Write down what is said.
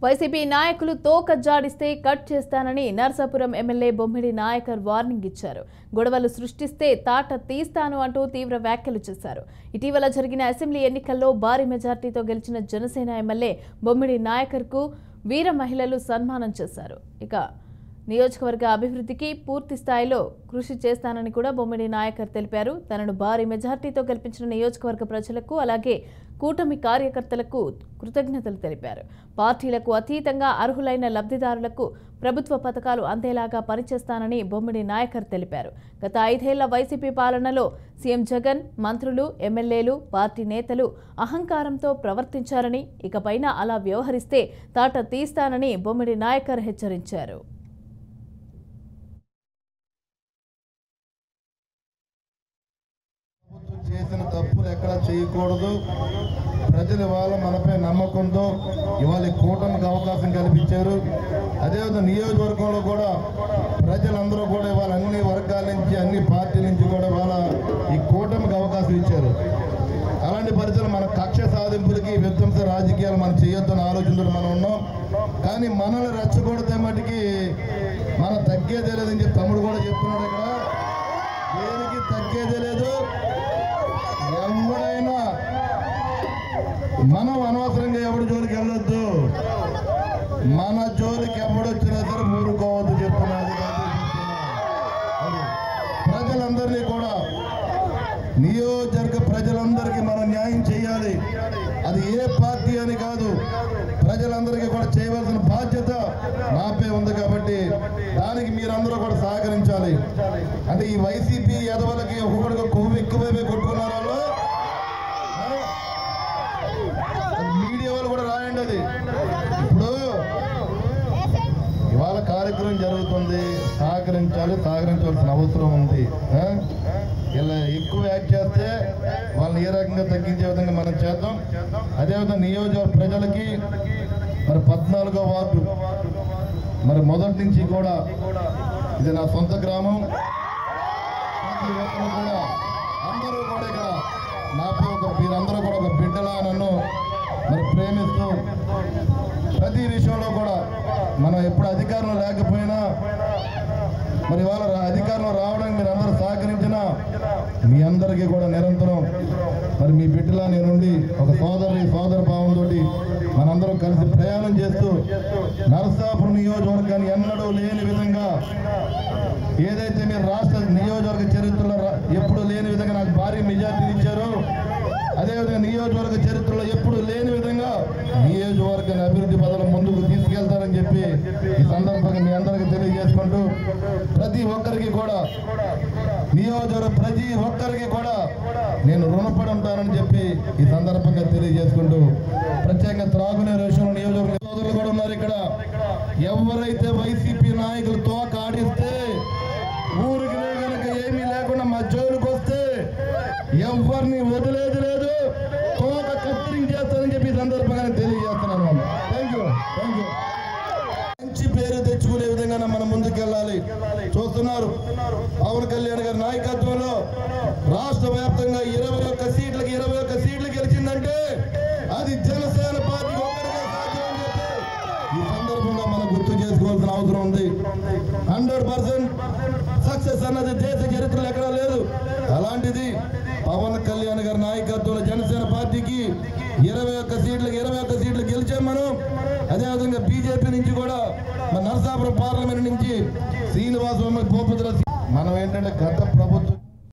YCP నాయకులు తోక జాడిస్తే cut చేస్తానని నర్సాపురం ఎమ్మెల్యే బొమ్మిడి నాయకర్ వార్నింగ్ ఇచ్చారు. గొడవలు సృష్టిస్తే తాట తీస్తాను అంటూ తీవ్ర వ్యాఖ్యలు చేశారు. ఇటీవల జరిగిన అసెంబ్లీ ఎన్నికల్లో భారీ మెజార్టీతో గెలిచిన జనసేన ఎమ్మెల్యే బొమ్మిడి నాయకర్కు వీర మహిళలు సన్మానం చేశారు. ఇక నియోజకవర్గ అభివృద్ధికి పూర్తి స్థాయిలో కృషి చేస్తానని కూడా బొమ్మిడి నాయకర్ తెలిపారు. తనను భారీ మెజార్టీతో గెలిపించిన నియోజకవర్గ ప్రజలకు అలాగే కూటమి కార్యకర్తలకు కృతజ్ఞతలు తెలిపారు. పార్టీలకు అతీతంగా అర్హులైన లబ్ధిదారులకు ప్రభుత్వ పథకాలు అందేలాగా పనిచేస్తానని బొమ్మిడి నాయకర్ తెలిపారు. గత 5 ఏళ్ల వైసీపీ పాలనలో సీఎం జగన్, మంత్రులు, ఎమ్మెల్యేలు, పార్టీ నేతలు అహంకారంతో ప్రవర్తించారని, ఇకపైన అలా వ్యవహరిస్తే తాట తీస్తానని బొమ్మిడి నాయకర్ హెచ్చరించారు. చేసిన తప్పులు ఎక్కడ చేయకూడదు. ప్రజలు ఇవాళ మనపై నమ్మకంతో ఇవాళ కూటమికి అవకాశం కల్పించారు. అదేవిధంగా నియోజకవర్గంలో కూడా ప్రజలందరూ కూడా ఇవాళ అన్ని వర్గాల నుంచి, అన్ని పార్టీల నుంచి కూడా ఇవాళ ఈ కూటమికి అవకాశం ఇచ్చారు. అలాంటి పరిస్థితులు మన కక్ష సాధింపులకి, విధ్వంస రాజకీయాలు మనం చేయొద్దని ఆలోచనలు మనం ఉన్నాం. కానీ మనల్ని రెచ్చగొడితే మటుకి మన తగ్గేదే లేదని చెప్పి తమ్ముడు కూడా చెప్తున్నాడు. ఇక్కడ దేనికి తగ్గేదే లేదు. ఎవరైనా మనం అనవసరంగా ఎవరి జోలికి వెళ్ళొద్దు. మన జోలికి ఎవడొచ్చినా సరే ఊరుకోవద్దు చెప్తున్నది. ప్రజలందరినీ కూడా, నియోజకవర్గ ప్రజలందరికీ మనం న్యాయం చేయాలి. అది ఏ పార్టీ అని కాదు, ప్రజలందరికీ కూడా చేయవలసిన బాధ్యత నాపై ఉంది. కాబట్టి దానికి మీరందరూ కూడా సహకరించాలి. అంటే ఈ వైసీపీ ఎదవలకి ఒక్కొక్కడికి కొవ్వు ఎక్కువైపోయి కొట్టుకున్నారు. మీడియా వాళ్ళు కూడా రాయండి. అది ఇప్పుడు ఇవాళ కార్యక్రమం జరుగుతుంది, సహకరించవలసిన అవసరం ఉంది. ఇలా ఎక్కువ యాక్ట్ చేస్తే వాళ్ళని ఏ రకంగా తగ్గించే విధంగా మనం చేద్దాం. అదేవిధంగా నియోజకవర్గ ప్రజలకి మరి 14వ వార్డు మరి మొదటి నుంచి కూడా ఇది నా సొంత గ్రామం. కూడా అందరూ కూడా ఇక్కడ నాపై మీరందరూ కూడా ఒక బిడ్డలా నన్ను మరి ప్రేమిస్తూ ప్రతి విషయంలో కూడా మనం ఎప్పుడు అధికారంలో లేకపోయినా మరి వాళ్ళ అధికారంలో రావడానికి మీరు అందరూ సహకరించినా మీ అందరికీ కూడా నిరంతరం మరి మీ బిడ్డలా నేనుండి ఒక సోదర భావంతో మనందరం కలిసి ప్రయాణం చేస్తూ నరసాపురం నియోజకవర్గాన్ని ఎన్నడూ లేని విధంగా ఏదైతే మీరు రాష్ట్ర నియోజకవర్గ చరిత్రలో ఎప్పుడు లేని విధంగా నాకు భారీ మెజార్టీ ఇచ్చారో, అదేవిధంగా నియోజకవర్గ చరిత్రలో ఎప్పుడు లేని విధంగా నియోజకవర్గాన్ని అభివృద్ధి పదవులు ముందుకు తీసుకెళ్తారని చెప్పి ఈ సందర్భంగా మీ అందరికీ తెలియజేసుకుంటూ ప్రతి ఒక్కరికి కూడా ప్రతి ఒక్కరికి కూడా నేను రుణపడి ఉంటానని చెప్పి ఈ సందర్భంగా తెలియజేసుకుంటూ ప్రత్యేకంగా త్రాగునీరు విషయంలో నియోజకవర్గ సోదరులు కూడా ఉన్నారు. ఇక్కడ ఎవరైతే వైసీపీ నాయకులు తోక ఆడిస్తే, ఊరికి కనుక ఏమీ లేకుండా మా జోలికి వస్తే ఎవరిని వదిలేది లేదు, తోక కత్తిరించేస్తానని చెప్పి ఈ సందర్భంగా తెలియజేస్తున్నాను. Thank you. మంచి పేరు తెచ్చుకునే విధంగా మనం ముందుకెళ్ళాలి. చూస్తున్నారు పవన్ కళ్యాణ్ గారి నాయకత్వంలో రాష్ట్ర వ్యాప్తంగా 21 సీట్లు గెలిచిందంటే అది జనసేన పార్టీ ఒక్కరిగా సాధ్యం అని చెప్పి ఈ సందర్భంగా మనం గుర్తు చేసుకోవాల్సిన అవసరం ఉంది. 100% సక్సెస్ అన్నది దేశ చరిత్రలో ఎక్కడా లేదు. అలాంటిది పవన్ కళ్యాణ్ గారి నాయకత్వంలో జనసేన పార్టీకి 21 సీట్లు గెలిచాం మనం. అదేవిధంగా బీజేపీ నుంచి కూడా మన నరసాపురం పార్లమెంట్ నుంచి శ్రీనివాస పోపుతుల మనం ఏంటంటే గత ప్రభుత్వం